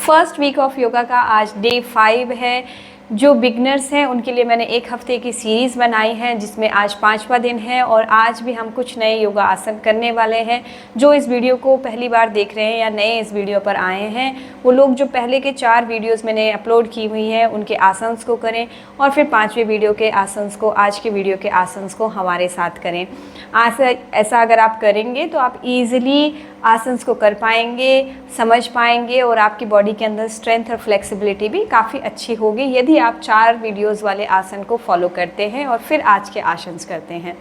First week of yoga का आज day 5 है। जो बिगनर्स हैं उनके लिए मैंने एक हफ्ते की सीरीज़ बनाई है जिसमें आज 5वां दिन है और आज भी हम कुछ नए योगा आसन करने वाले हैं। जो इस वीडियो को पहली बार देख रहे हैं या नए इस वीडियो पर आए हैं वो लोग जो पहले के 4 वीडियोस मैंने अपलोड की हुई हैं उनके आसन्स को करें और फिर 5वें वीडियो के आसन्स को, आज के वीडियो के आसन्स को हमारे साथ करें। ऐसा अगर आप करेंगे तो आप ईज़िली आसन्स को कर पाएंगे, समझ पाएंगे और आपकी बॉडी के अंदर स्ट्रेंथ और फ्लेक्सिबिलिटी भी काफ़ी अच्छी होगी यदि आप 4 वीडियोस वाले आसन को फॉलो करते हैं और फिर आज के आसन्स करते हैं।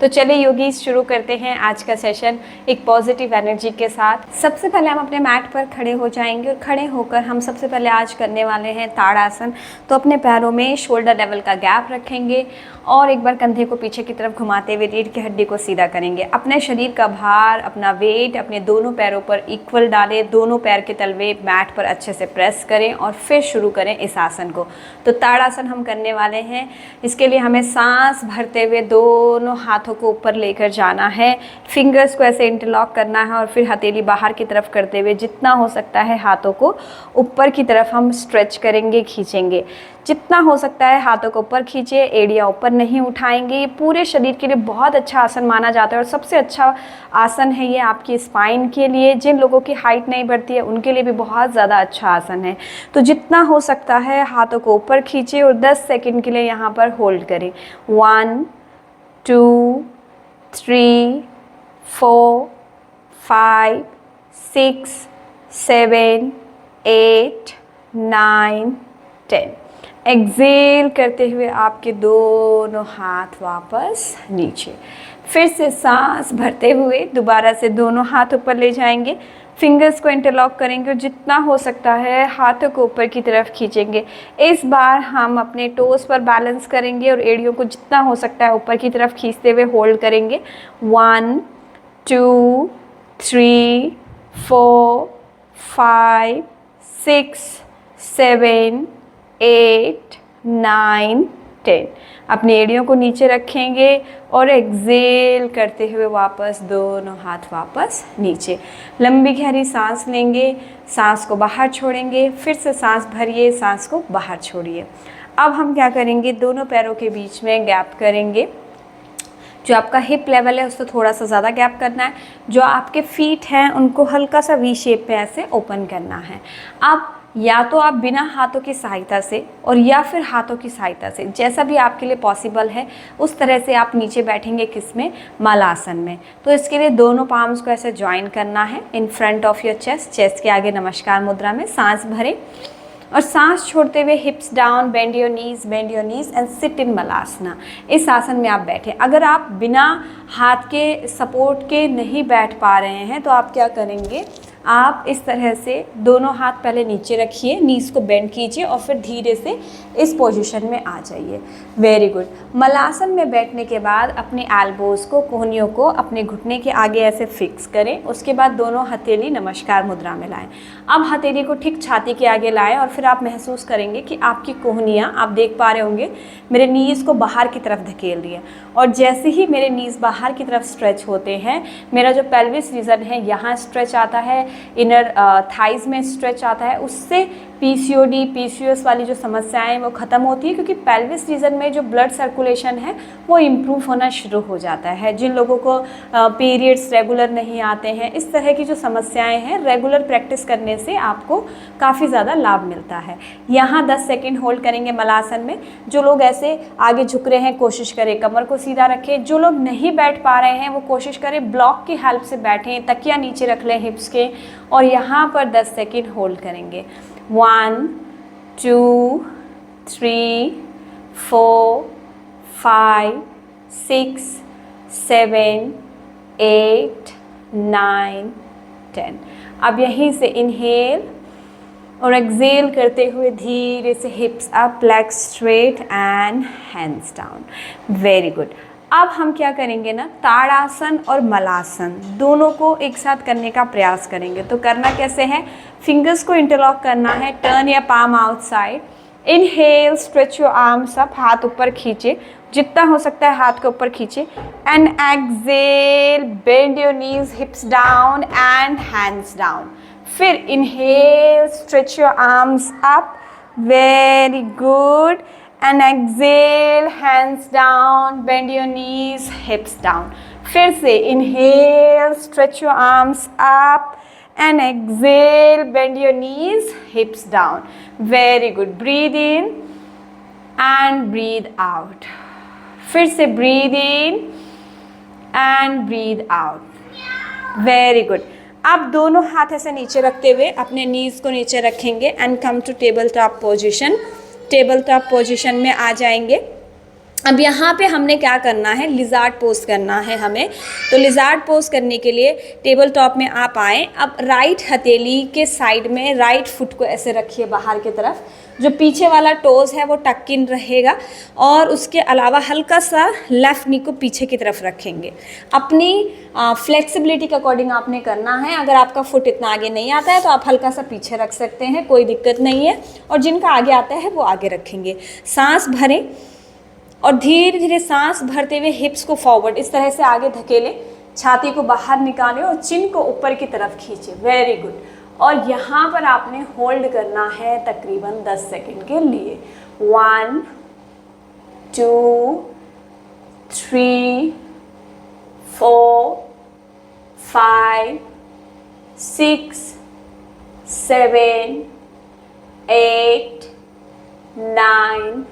तो चलिए योगीज शुरू करते हैं आज का सेशन एक पॉजिटिव एनर्जी के साथ। सबसे पहले हम अपने मैट पर खड़े हो जाएंगे और खड़े होकर हम सबसे पहले आज करने वाले हैं ताड़ासन। तो अपने पैरों में शोल्डर लेवल का गैप रखेंगे और एक बार कंधे को पीछे की तरफ घुमाते हुए रीढ़ की हड्डी को सीधा करेंगे। अपने शरीर का भार, अपना वेट अपने दोनों पैरों पर इक्वल डालें, दोनों पैर के तलवे मैट पर अच्छे से प्रेस करें और फिर शुरू करें इस आसन को। तो ताड़ासन हम करने वाले हैं। इसके लिए हमें सांस भरते हुए दोनों हाथों को ऊपर लेकर जाना है, फिंगर्स को ऐसे इंटरलॉक करना है और फिर हथेली बाहर की तरफ करते हुए जितना हो सकता है हाथों को ऊपर की तरफ हम स्ट्रेच करेंगे, खींचेंगे। जितना हो सकता है हाथों को ऊपर खींचे, एड़ियाँ ऊपर नहीं उठाएंगे। ये पूरे शरीर के लिए बहुत अच्छा आसन माना जाता है और सबसे अच्छा आसन है ये आपकी स्पाइन के लिए। जिन लोगों की हाइट नहीं बढ़ती है उनके लिए भी बहुत ज़्यादा अच्छा आसन है। तो जितना हो सकता है हाथों को ऊपर खींचे और 10 सेकंड के लिए यहाँ पर होल्ड करें। 1 2 3 4 5 6 7 8 9 10। एक्सेल करते हुए आपके दोनों हाथ वापस नीचे। फिर से सांस भरते हुए दोबारा से दोनों हाथ ऊपर ले जाएंगे, फिंगर्स को इंटरलॉक करेंगे और जितना हो सकता है हाथों को ऊपर की तरफ खींचेंगे। इस बार हम अपने टोस पर बैलेंस करेंगे और एड़ियों को जितना हो सकता है ऊपर की तरफ खींचते हुए होल्ड करेंगे। 1 2 3 4 5 6 7 8 9 10। अपनी एड़ियों को नीचे रखेंगे और एक्सेल करते हुए वापस दोनों हाथ वापस नीचे। लंबी गहरी सांस लेंगे, सांस को बाहर छोड़ेंगे, फिर से सांस भरिए, सांस को बाहर छोड़िए। अब हम क्या करेंगे, दोनों पैरों के बीच में गैप करेंगे। जो आपका हिप लेवल है उसको थोड़ा सा ज़्यादा गैप करना है। जो आपके फीट हैं उनको हल्का सा वी शेप पे ऐसे ओपन करना है। अब या तो आप बिना हाथों की सहायता से और या फिर हाथों की सहायता से, जैसा भी आपके लिए पॉसिबल है उस तरह से आप नीचे बैठेंगे। किसमें? मलासन में। तो इसके लिए दोनों पाम्स को ऐसे ज्वाइन करना है in front of your chest, chest के आगे नमस्कार मुद्रा में। सांस भरें और सांस छोड़ते हुए hips down, bend your knees and sit in Malasana. इस आसन में आप बैठें। अगर आप बिना हाथ के सपोर्ट के नहीं बैठ पा रहे हैं तो आप क्या करेंगे, आप इस तरह से दोनों हाथ पहले नीचे रखिए, नीज को बेंड कीजिए और फिर धीरे से इस पोजीशन में आ जाइए। Very good. मलासन में बैठने के बाद अपने एल्बोज़ को, कोहनियों को अपने घुटने के आगे ऐसे फिक्स करें। उसके बाद दोनों हथेली नमस्कार मुद्रा में लाएं। अब हथेली को ठीक छाती के आगे लाएं और फिर आप महसूस करेंगे कि आपकी कोहनियाँ, आप देख पा रहे होंगे मेरे नीज़ को बाहर की तरफ धकेल रही है और जैसे ही मेरे नीज़ बाहर की तरफ स्ट्रेच होते हैं मेरा जो पेल्विस रीजन है यहाँ स्ट्रेच आता है, इनर थाइज में स्ट्रेच आता है। उससे पीसीओडी, पीसीओएस वाली जो समस्याएं वो ख़त्म होती है क्योंकि पेल्विस रीजन में जो ब्लड सर्कुलेशन है वो इम्प्रूव होना शुरू हो जाता है। जिन लोगों को पीरियड्स रेगुलर नहीं आते हैं, इस तरह की जो समस्याएं हैं, रेगुलर प्रैक्टिस करने से आपको काफ़ी ज़्यादा लाभ मिलता है। यहाँ 10 सेकेंड होल्ड करेंगे मलासन में। जो लोग ऐसे आगे झुक रहे हैं कोशिश करें कमर को सीधा रखें। जो लोग नहीं बैठ पा रहे हैं वो कोशिश करें ब्लॉक की हेल्प से बैठें, तकिया नीचे रख लें हिप्स के और यहाँ पर 10 सेकेंड होल्ड करेंगे। 1 2 3 4 5 6 7 8 9 10। अब यहीं से इनहेल और एक्सेल करते हुए धीरे से हिप्स up, legs straight and hands down. Very good. अब हम क्या करेंगे ना, ताड़ासन और मलासन दोनों को एक साथ करने का प्रयास करेंगे। तो करना कैसे है, फिंगर्स को इंटरलॉक करना है, टर्न या palm outside. Inhale, stretch your arms up, हाथ ऊपर खींचे, जितना हो सकता है हाथ के ऊपर खींचे and exhale, bend your knees, hips down and hands down. फिर inhale, stretch your arms up, very good, and exhale, hands down, bend your knees, hips down. फिर से inhale, stretch your arms up, and exhale, bend your knees, hips down. Very good. Breathe in and breathe out. फिर से breathe in and breathe out. Very good. अब दोनों हाथ ऐसे नीचे रखते हुए अपने नीज को नीचे रखेंगे and come to table top position. Table top position में आ जाएंगे। अब यहाँ पे हमने क्या करना है, लिजार्ड पोज करना है हमें। तो लिजार्ड पोज करने के लिए टेबल टॉप में आप आएँ। अब राइट हथेली के साइड में राइट फुट को ऐसे रखिए बाहर की तरफ, जो पीछे वाला टोज़ है वो टक इन रहेगा, और उसके अलावा हल्का सा लेफ़्ट नी को पीछे की तरफ रखेंगे। अपनी फ्लेक्सिबिलिटी के अकॉर्डिंग आपने करना है। अगर आपका फुट इतना आगे नहीं आता है तो आप हल्का सा पीछे रख सकते हैं, कोई दिक्कत नहीं है, और जिनका आगे आता है वो आगे रखेंगे। सांस भरें और धीरे धीरे सांस भरते हुए हिप्स को फॉरवर्ड इस तरह से आगे धकेलें, छाती को बाहर निकालें और चिन को ऊपर की तरफ खींचें। Very good. और यहाँ पर आपने होल्ड करना है तकरीबन 10 सेकंड के लिए। 1 2 3 4 5 6 7 8 9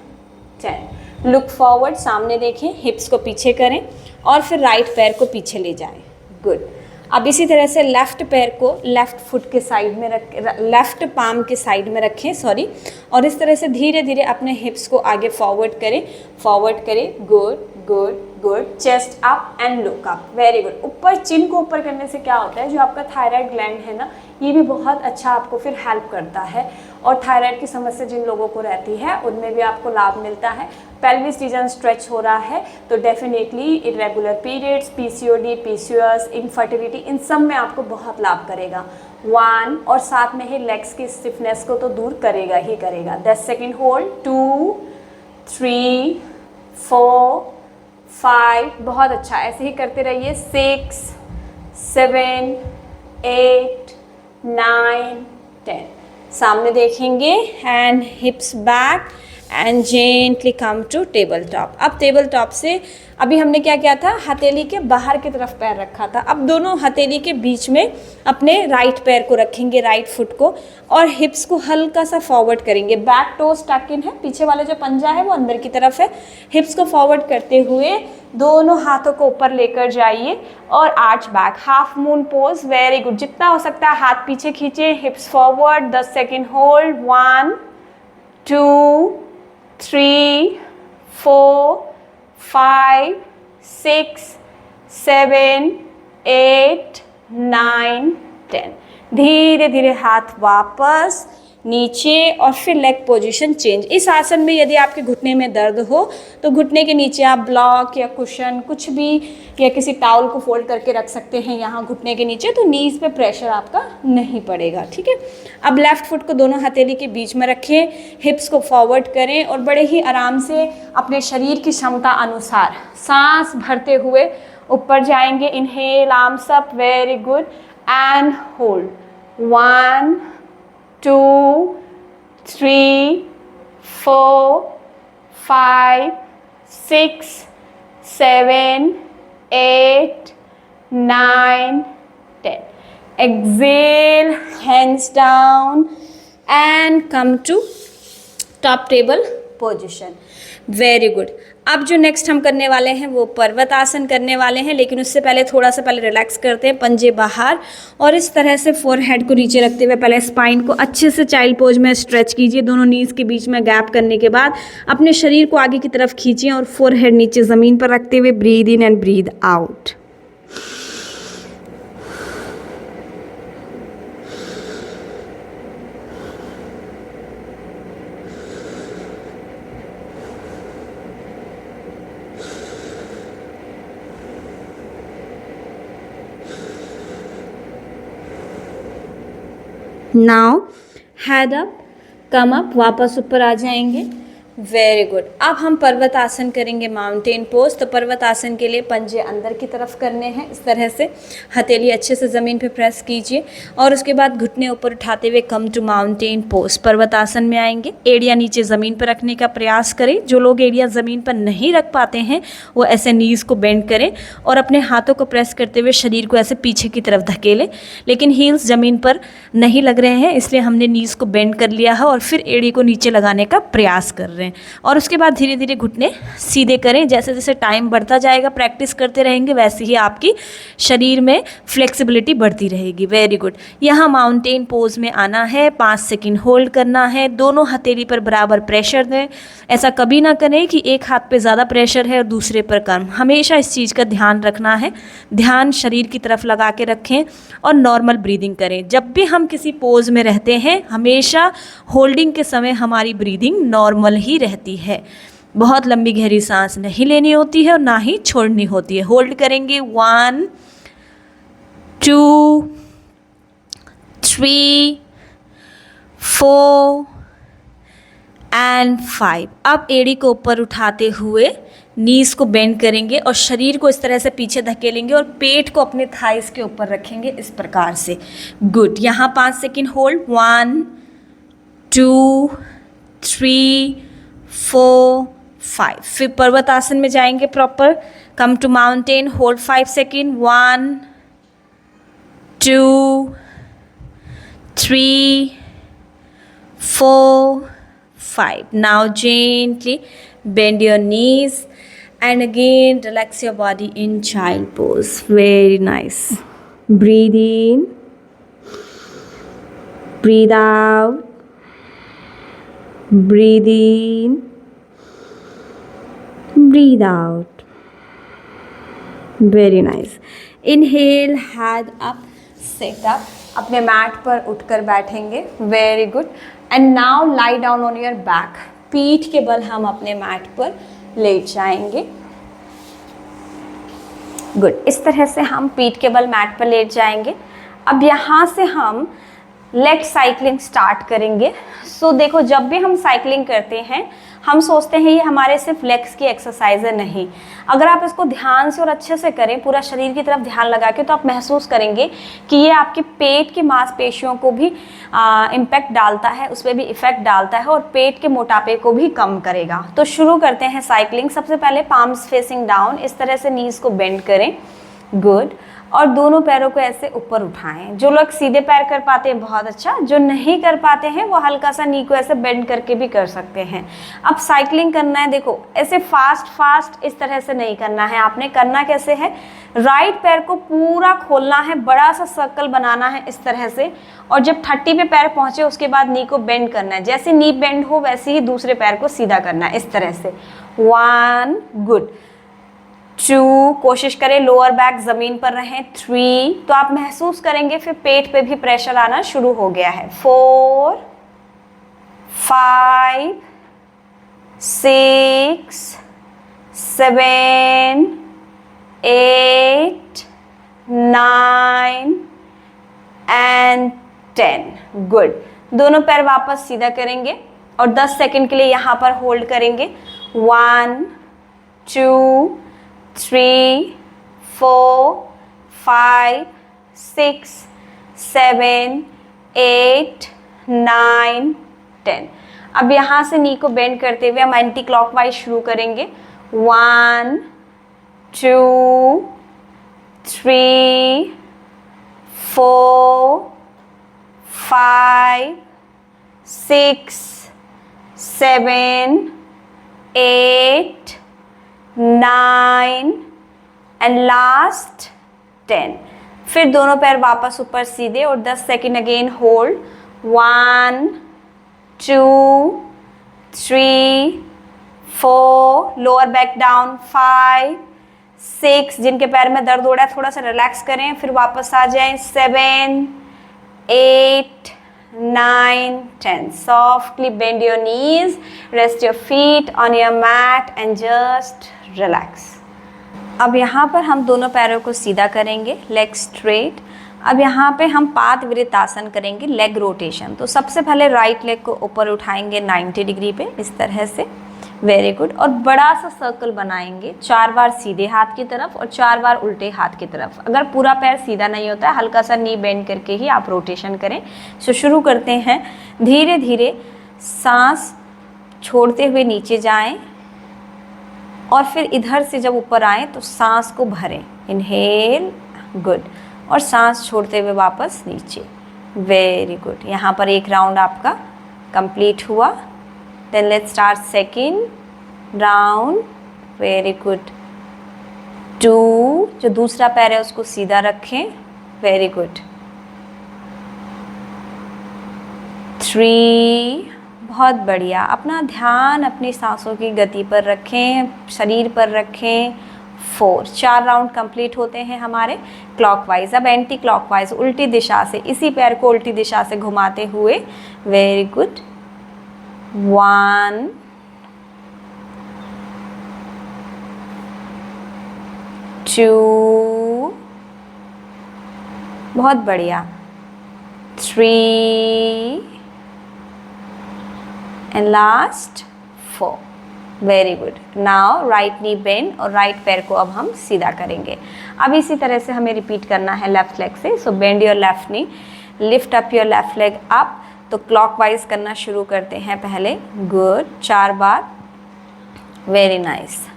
10। लुक फॉरवर्ड, सामने देखें, हिप्स को पीछे करें और फिर राइट पैर को पीछे ले जाएं। गुड। अब इसी तरह से लेफ़्ट पैर को लेफ़्ट फुट के साइड में रख, लेफ़्ट पाम के साइड में रखें, सॉरी, और इस तरह से धीरे धीरे अपने हिप्स को आगे फॉरवर्ड करें। Good good good. Chest up and look up. Very good. ऊपर, चिन को ऊपर करने से क्या होता है, जो आपका थायराइड ग्लैंड है ना, ये भी बहुत अच्छा आपको फिर हेल्प करता है, और थायराइड की समस्या जिन लोगों को रहती है उनमें भी आपको लाभ मिलता है। पेल्विस रीजन स्ट्रेच हो रहा है तो definitely irregular periods, PCOD, PCOS, infertility, इन सब में आपको बहुत लाभ करेगा। 1, और साथ में ही लेग्स की स्टिफनेस को तो दूर करेगा ही करेगा। 10 सेकेंड होल्ड। 2 3 4 5, बहुत अच्छा, ऐसे ही करते रहिए। 6 7 8 9 10। सामने देखेंगे, hand hips back and gently come to table top. अब टेबल टॉप से अभी हमने क्या किया था, हथेली के बाहर की तरफ पैर रखा था। अब दोनों हथेली के बीच में अपने राइट पैर को रखेंगे, राइट फुट को, और हिप्स को हल्का सा फॉरवर्ड करेंगे। बैक टोज टक इन है, पीछे वाला जो पंजा है वो अंदर की तरफ है। हिप्स को फॉरवर्ड करते हुए दोनों हाथों को ऊपर लेकर जाइए और arch back, half moon pose. Very good. जितना हो सकता है हाथ पीछे खींचे, हिप्स फॉरवर्ड। 10 second hold. 1 2 3 4 5 6 7 8 9 10। धीरे धीरे हाथ वापस नीचे और फिर लेग पोजीशन चेंज। इस आसन में यदि आपके घुटने में दर्द हो तो घुटने के नीचे आप ब्लॉक या कुशन कुछ भी या किसी टावल को फोल्ड करके रख सकते हैं यहाँ घुटने के नीचे, तो नीज पे प्रेशर आपका नहीं पड़ेगा। ठीक है। अब लेफ्ट फुट को दोनों हथेली के बीच में रखें, हिप्स को फॉरवर्ड करें और बड़े ही आराम से अपने शरीर की क्षमता अनुसार सांस भरते हुए ऊपर जाएंगे। Inhale, arms up. Very good. And hold. 1 2 3 4 5 6 7 8 9 10. Exhale, hands down and come to top table position. Very good. अब जो नेक्स्ट हम करने वाले हैं वो पर्वत आसन करने वाले हैं, लेकिन उससे पहले थोड़ा सा पहले रिलैक्स करते हैं, पंजे बाहर और इस तरह से फोरहेड को नीचे रखते हुए पहले स्पाइन को अच्छे से चाइल्ड पोज में स्ट्रेच कीजिए। दोनों नीज के बीच में गैप करने के बाद अपने शरीर को आगे की तरफ खींचिए और फोरहेड नीचे ज़मीन पर रखते हुए breathe in and breathe out. Now head up, come up, वापस ऊपर आ जाएंगे। Very good. अब हम पर्वत आसन करेंगे, माउंटेन पोज। तो पर्वत आसन के लिए पंजे अंदर की तरफ करने हैं, इस तरह से हथेली अच्छे से ज़मीन पे प्रेस कीजिए और उसके बाद घुटने ऊपर उठाते हुए कम टू माउंटेन पोज, पर्वत आसन में आएंगे। एड़ियाँ नीचे ज़मीन पर रखने का प्रयास करें। जो लोग एड़ियाँ ज़मीन पर नहीं रख पाते हैं वो ऐसे नीज़ को बेंड करें और अपने हाथों को प्रेस करते हुए शरीर को ऐसे पीछे की तरफ धकेलें। लेकिन हील्स ज़मीन पर नहीं लग रहे हैं, इसलिए हमने नीज़ को बेंड कर लिया है और फिर एड़ी को नीचे लगाने का प्रयास कर रहे हैं। और उसके बाद धीरे धीरे घुटने सीधे करें। जैसे जैसे टाइम बढ़ता जाएगा, प्रैक्टिस करते रहेंगे, वैसे ही आपकी शरीर में फ्लेक्सिबिलिटी बढ़ती रहेगी। Very good. यहाँ माउंटेन पोज में आना है, 5 सेकंड होल्ड करना है, दोनों हथेली पर बराबर प्रेशर दें। ऐसा कभी ना करें कि एक हाथ पे ज़्यादा प्रेशर है और दूसरे पर कम। हमेशा इस चीज़ का ध्यान रखना है। ध्यान शरीर की तरफ लगा के रखें और नॉर्मल ब्रीदिंग करें। जब भी हम किसी पोज में रहते हैं, हमेशा होल्डिंग के समय हमारी ब्रीदिंग नॉर्मल ही रहती है। बहुत लंबी गहरी सांस नहीं लेनी होती है और ना ही छोड़नी होती है। होल्ड करेंगे 1 2 3 4 एंड 5। अब एड़ी को ऊपर उठाते हुए नीज़ को बेंड करेंगे और शरीर को इस तरह से पीछे धकेलेंगे और पेट को अपने थाइस के ऊपर रखेंगे इस प्रकार से। गुड। यहाँ 5 सेकंड होल्ड। 1 2 3 4 5। फिर पर्वत आसन में जाएंगे proper. Come to mountain, hold 5 second. 1 2 3 4 5। Now gently bend your knees and again relax your body in child pose. Very nice. Breathe in, breathe out, breathe in, breathe out. Very nice. Inhale, head up, sit up. अपने mat पर उठकर बैठेंगे। Very good. And now lie down on your back. पीठ के बल हम अपने mat पर लेट जाएंगे। गुड। इस तरह से हम पीठ के बल मैट पर लेट जाएंगे। अब यहाँ से हम लेग साइकिलिंग स्टार्ट करेंगे। सो देखो, जब भी हम साइकिलिंग करते हैं हम सोचते हैं ये हमारे सिर्फ लेग्स की एक्सरसाइज है। नहीं, अगर आप इसको ध्यान से और अच्छे से करें, पूरा शरीर की तरफ ध्यान लगा के, तो आप महसूस करेंगे कि ये आपके पेट की मांसपेशियों को भी इम्पैक्ट डालता है, उस पर भी इफेक्ट डालता है और पेट के मोटापे को भी कम करेगा। तो शुरू करते हैं साइकिलिंग। सबसे पहले पाम्स फेसिंग डाउन, इस तरह से नीज को बेंड करें। गुड। और दोनों पैरों को ऐसे ऊपर उठाएं। जो लोग सीधे पैर कर पाते हैं बहुत अच्छा, जो नहीं कर पाते हैं वो हल्का सा नी को ऐसे बेंड करके भी कर सकते हैं। अब साइकिलिंग करना है, देखो ऐसे फास्ट इस तरह से नहीं करना है। आपने करना कैसे है, राइट पैर को पूरा खोलना है, बड़ा सा सर्कल बनाना है इस तरह से, और जब 30 पे पैर पहुंचे उसके बाद नी को बेंड करना है। जैसे नी बेंड हो वैसे ही दूसरे पैर को सीधा करना है इस तरह से। 1 गुड। 2 कोशिश करें लोअर बैक जमीन पर रहें। 3 तो आप महसूस करेंगे फिर पेट पे भी प्रेशर आना शुरू हो गया है। 4 5 6 7 8 9 एंड 10। गुड। दोनों पैर वापस सीधा करेंगे और 10 सेकंड के लिए यहाँ पर होल्ड करेंगे। 1 2 3 4 5 6 7 8 9 10। अब यहाँ से नी को बेंड करते हुए हम एंटी क्लॉकवाइज शुरू करेंगे। 1 2 3 4 5 6 7 8 9 एंड लास्ट 10। फिर दोनों पैर वापस ऊपर सीधे और 10 second again hold. 1 2 3 4 lower back down. 5 6 जिनके पैर में दर्द हो रहा है थोड़ा सा रिलैक्स करें, फिर वापस आ जाएं। 7 8 9 10। Softly bend your knees, rest your feet on your mat and just relax. अब यहाँ पर हम दोनों पैरों को सीधा करेंगे, लेग स्ट्रेट। अब यहाँ पे हम पादवृत्तासन करेंगे, लेग रोटेशन। तो सबसे पहले राइट लेग को ऊपर उठाएंगे 90 डिग्री पे इस तरह से। Very good. और बड़ा सा सर्कल बनाएंगे, 4 बार सीधे हाथ की तरफ और 4 बार उल्टे हाथ की तरफ। अगर पूरा पैर सीधा नहीं होता है, हल्का सा नी बेंड करके ही आप रोटेशन करें। सो शुरू करते हैं। धीरे धीरे सांस छोड़ते हुए नीचे जाएं और फिर इधर से जब ऊपर आए तो सांस को भरें, इनहेल, गुड, और सांस छोड़ते हुए वापस नीचे, वेरी गुड। यहाँ पर एक राउंड आपका कंप्लीट हुआ। Then let's start second round, very good. 2, जो दूसरा पैर है उसको सीधा रखें, वेरी गुड। 3, बहुत बढ़िया। अपना ध्यान अपनी सांसों की गति पर रखें, शरीर पर रखें। 4, 4 राउंड कंप्लीट होते हैं हमारे क्लॉकवाइज। अब एंटी क्लॉकवाइज, उल्टी दिशा से, इसी पैर को उल्टी दिशा से घुमाते हुए, वेरी गुड। 1, 2, बहुत बढ़िया। 3 and last 4, very good. Now right knee bend, और राइट पैर को अब हम सीधा करेंगे। अब इसी तरह से हमें रिपीट करना है लेफ्ट लेग से। So bend your left knee, lift up your left leg up. तो क्लॉकवाइज करना शुरू करते हैं पहले, गुड, 4 बार, वेरी नाइस।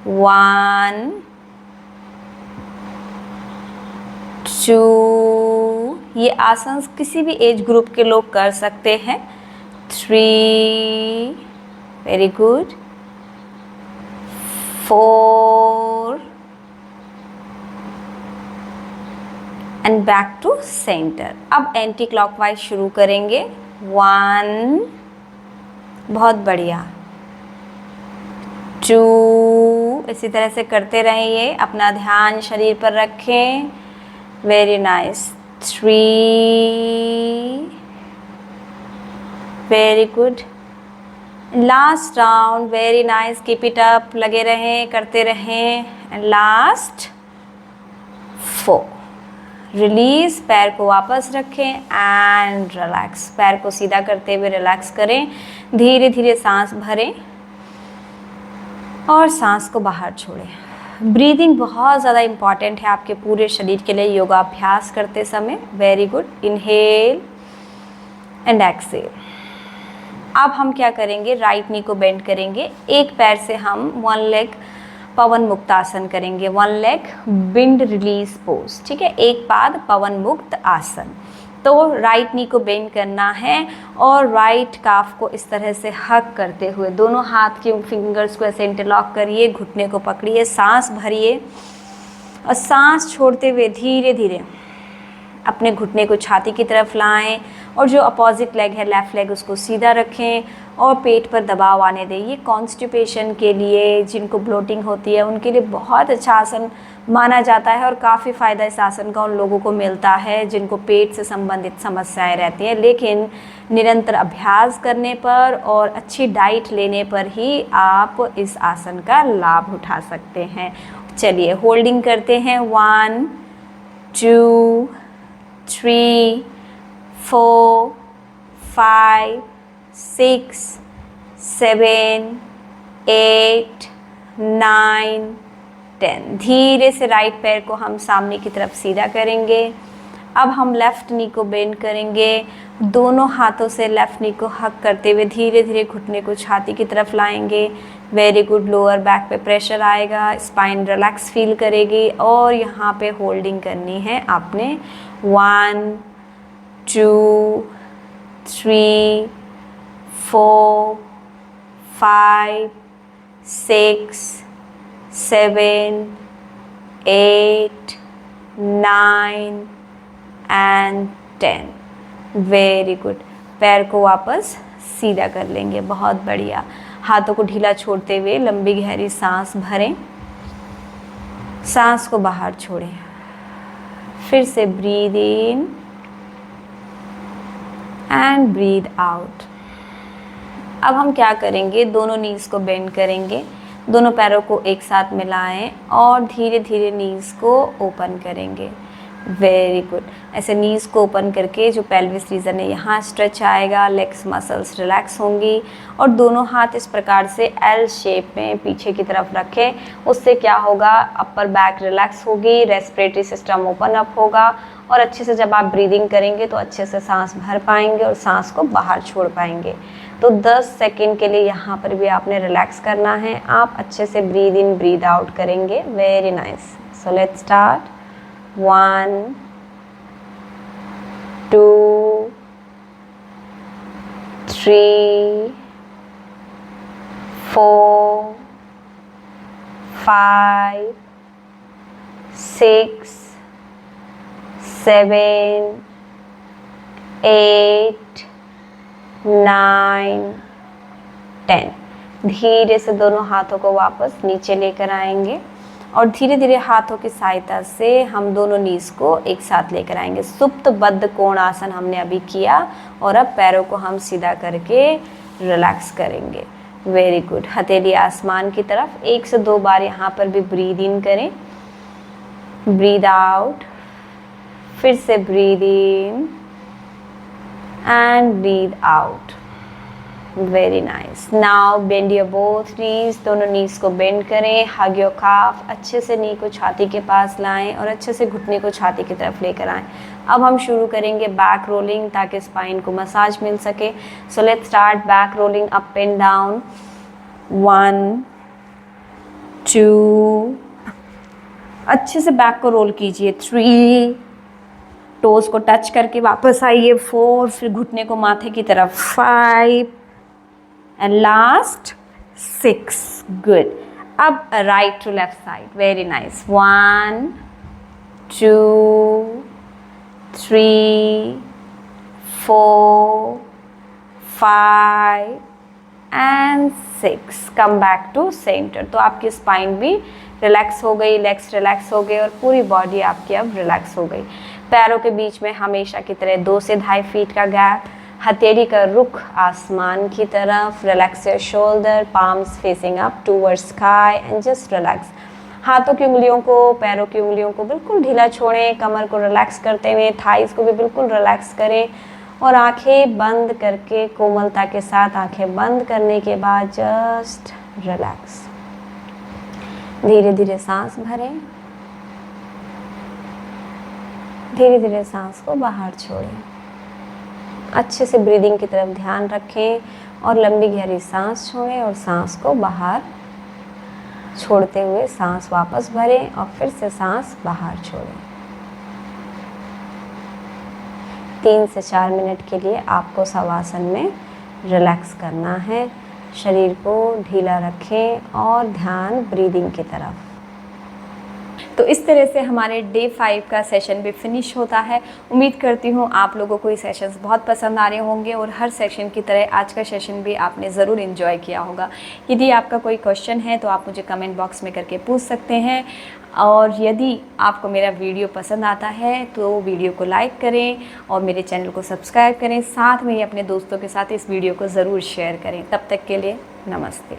1, 2, ये आसन किसी भी एज ग्रुप के लोग कर सकते हैं। 3, very good. 4 and back to centre. अब एंटी क्लॉकवाइज शुरू करेंगे। 1, बहुत बढ़िया। 2, इसी तरह से करते रहिए, अपना ध्यान शरीर पर रखें, very nice. 3, very good. Last round, very nice, keep it up, लगे रहें, करते रहें। एंड लास्ट 4, रिलीज, पैर को वापस रखें एंड रिलैक्स। पैर को सीधा करते हुए रिलैक्स करें। धीरे धीरे सांस भरें और सांस को बाहर छोड़ें। ब्रीदिंग बहुत ज़्यादा इम्पॉर्टेंट है आपके पूरे शरीर के लिए योगाभ्यास करते समय। Very good. Inhale and exhale. अब हम क्या करेंगे, राइट नी को बेंड करेंगे। एक पैर से हम 1 लेग पवन मुक्त आसन करेंगे, 1 लेग बिंड रिलीज पोज, ठीक है, एक पाद पवन मुक्त आसन। तो राइट नी को बेंड करना है और राइट काफ को इस तरह से हक करते हुए दोनों हाथ के फिंगर्स को ऐसे इंटरलॉक करिए, घुटने को पकड़िए, सांस भरिए और सांस छोड़ते हुए धीरे धीरे अपने घुटने को छाती की तरफ लाएं और जो अपोजिट लेग है लेफ़्ट लेग उसको सीधा रखें और पेट पर दबाव आने दें। ये कॉन्स्टिपेशन के लिए, जिनको ब्लोटिंग होती है उनके लिए बहुत अच्छा आसन माना जाता है और काफ़ी फ़ायदा इस आसन का उन लोगों को मिलता है जिनको पेट से संबंधित समस्याएं रहती हैं। लेकिन निरंतर अभ्यास करने पर और अच्छी डाइट लेने पर ही आप इस आसन का लाभ उठा सकते हैं। चलिए होल्डिंग करते हैं। 1 2 3 4 5 6 7 8 9 10। धीरे से राइट पैर को हम सामने की तरफ सीधा करेंगे। अब हम लेफ़्ट नी को बेंड करेंगे, दोनों हाथों से लेफ़्ट नी को हक करते हुए धीरे धीरे घुटने को छाती की तरफ लाएंगे। Very good. लोअर बैक पे प्रेशर आएगा, स्पाइन रिलैक्स फील करेगी और यहाँ पे होल्डिंग करनी है आपने। 1 2 3 4 5 6 7 8 9 एंड 10। Very good. पैर को वापस सीधा कर लेंगे। बहुत बढ़िया। हाथों को ढीला छोड़ते हुए लंबी गहरी सांस भरें, सांस को बाहर छोड़ें। फिर से breathe in and breathe out. अब हम क्या करेंगे, दोनों नीज को बेंड करेंगे, दोनों पैरों को एक साथ मिलाएं और धीरे धीरे नीज को ओपन करेंगे। Very good. ऐसे नीज को ओपन करके जो पेल्विस रीजन है यहाँ स्ट्रेच आएगा, लेग्स मसल्स रिलैक्स होंगी और दोनों हाथ इस प्रकार से एल शेप में पीछे की तरफ रखें। उससे क्या होगा, अपर बैक रिलैक्स होगी, रेस्पिरेटरी सिस्टम ओपन अप होगा और अच्छे से जब आप ब्रीदिंग करेंगे तो अच्छे से सांस भर पाएंगे और सांस को बाहर छोड़ पाएंगे। तो 10 सेकेंड के लिए यहाँ पर भी आपने रिलैक्स करना है। आप अच्छे से ब्रीद इन ब्रीद आउट करेंगे। Very nice. So let's start. 1 2 3 4 5 6 7 8 9 10। धीरे से दोनों हाथों को वापस नीचे लेकर आएंगे और धीरे धीरे हाथों की सहायता से हम दोनों नीज को एक साथ लेकर आएंगे। सुप्त बद्ध कोण आसन हमने अभी किया और अब पैरों को हम सीधा करके रिलैक्स करेंगे। Very good. हथेली आसमान की तरफ 1 से 2 बार यहाँ पर भी ब्रीद इन करें, ब्रीद आउट, फिर से breathe in and breathe out. Very nice. Now bend your both knees. दोनों नीज को बेंड करें। Hug your calf. अच्छे से नी को छाती के पास लाएं और अच्छे से घुटने को छाती की तरफ लेकर आएं। अब हम शुरू करेंगे बैक रोलिंग ताकि स्पाइन को मसाज मिल सके। So let's start back rolling up and down. 1 2, अच्छे से बैक को रोल कीजिए। 3, टोज को टच करके वापस आइए। 4, फिर घुटने को माथे की तरफ। 5 एंड लास्ट 6। गुड। अब right to left side. Very nice. 1 2 3 4 5 and 6। Come back to centre. तो आपकी स्पाइन भी रिलैक्स हो गई, लेग्स रिलैक्स हो गए और पूरी बॉडी आपकी अब रिलैक्स हो गई। पैरों के बीच में हमेशा की तरह 2 से 2.5 फीट का गैप। हथेली का रुख आसमान की तरफ। Relax your shoulder, palms facing up towards sky and just relax. हाथों की उंगलियों को, पैरों की उंगलियों को बिल्कुल ढीला छोड़ें। कमर को रिलैक्स करते हुए थाइस को भी बिल्कुल रिलैक्स करें और आंखें बंद करके कोमलता के साथ आंखें बंद करने के बाद जस्ट रिलैक्स। धीरे धीरे सांस भरें, धीरे धीरे सांस को बाहर छोड़ें। अच्छे से ब्रीदिंग की तरफ ध्यान रखें और लंबी गहरी सांस छोड़ें और सांस को बाहर छोड़ते हुए सांस वापस भरें और फिर से सांस बाहर छोड़ें। 3 से 4 मिनट के लिए आपको शवासन में रिलैक्स करना है। शरीर को ढीला रखें और ध्यान ब्रीदिंग की तरफ। तो इस तरह से हमारे डे 5 का सेशन भी फिनिश होता है। उम्मीद करती हूँ आप लोगों को ये सेशंस बहुत पसंद आ रहे होंगे और हर सेशन की तरह आज का सेशन भी आपने ज़रूर एंजॉय किया होगा। यदि आपका कोई क्वेश्चन है तो आप मुझे कमेंट बॉक्स में करके पूछ सकते हैं और यदि आपको मेरा वीडियो पसंद आता है तो वीडियो को लाइक करें और मेरे चैनल को सब्सक्राइब करें। साथ में ही अपने दोस्तों के साथ इस वीडियो को ज़रूर शेयर करें। तब तक के लिए नमस्ते।